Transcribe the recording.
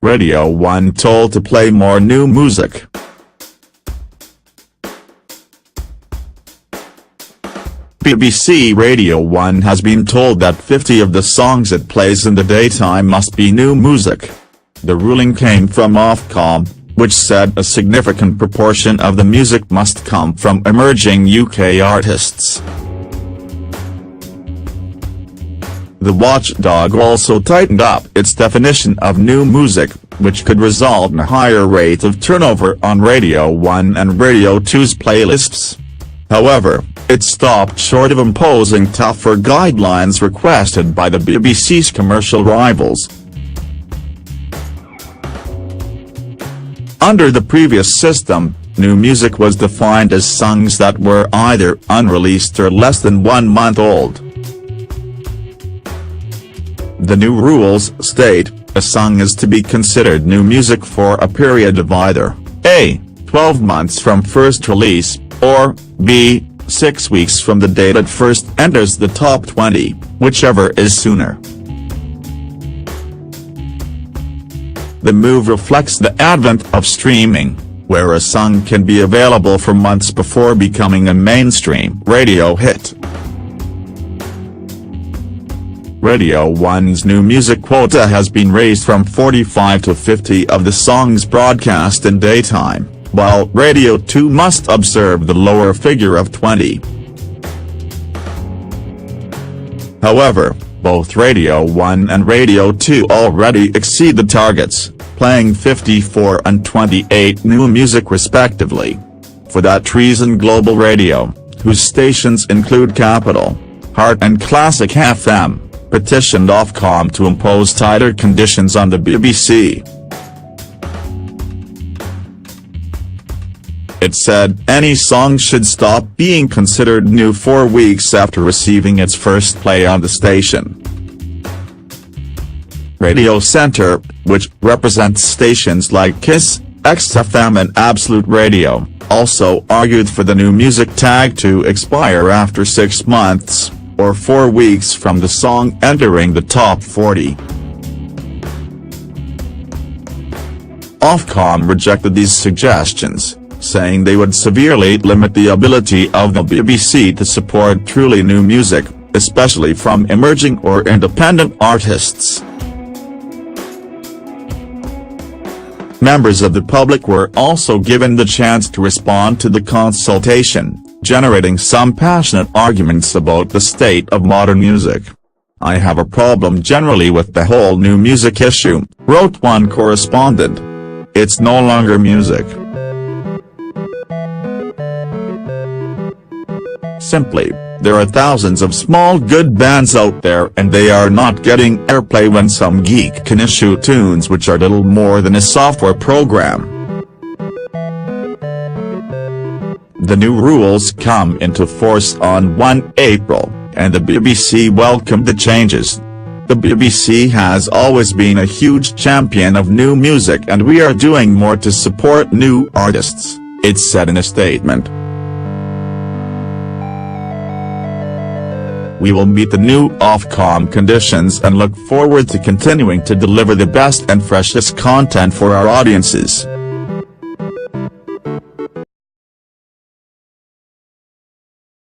Radio 1 told to play more new music. BBC Radio 1 has been told that 50 of the songs it plays in the daytime must be new music. The ruling came from Ofcom, which said a significant proportion of the music must come from emerging UK artists. The watchdog also tightened up its definition of new music, which could result in a higher rate of turnover on Radio 1 and Radio 2's playlists. However, it stopped short of imposing tougher guidelines requested by the BBC's commercial rivals. Under the previous system, new music was defined as songs that were either unreleased or less than 1 month old. The new rules state, a song is to be considered new music for a period of either A. 12 months from first release, or B. 6 weeks from the date it first enters the top 20, whichever is sooner. The move reflects the advent of streaming, where a song can be available for months before becoming a mainstream radio hit. Radio 1's new music quota has been raised from 45 to 50 of the songs broadcast in daytime, while Radio 2 must observe the lower figure of 20. However, both Radio 1 and Radio 2 already exceed the targets, playing 54 and 28 new music respectively. For that reason Global Radio, whose stations include Capital, Heart and Classic FM, petitioned Ofcom to impose tighter conditions on the BBC. It said any song should stop being considered new 4 weeks after receiving its first play on the station. Radio Centre, which represents stations like KISS, XFM and Absolute Radio, also argued for the new music tag to expire after 6 months, or 4 weeks from the song entering the top 40. Ofcom rejected these suggestions, saying they would severely limit the ability of the BBC to support truly new music, especially from emerging or independent artists. Members of the public were also given the chance to respond to the consultation, generating some passionate arguments about the state of modern music. "I have a problem generally with the whole new music issue," wrote one correspondent. "It's no longer music. Simply, there are thousands of small good bands out there and they are not getting airplay when some geek can issue tunes which are little more than a software program." The new rules come into force on 1 April, and the BBC welcomed the changes. "The BBC has always been a huge champion of new music and we are doing more to support new artists," it said in a statement. "We will meet the new Ofcom conditions and look forward to continuing to deliver the best and freshest content for our audiences."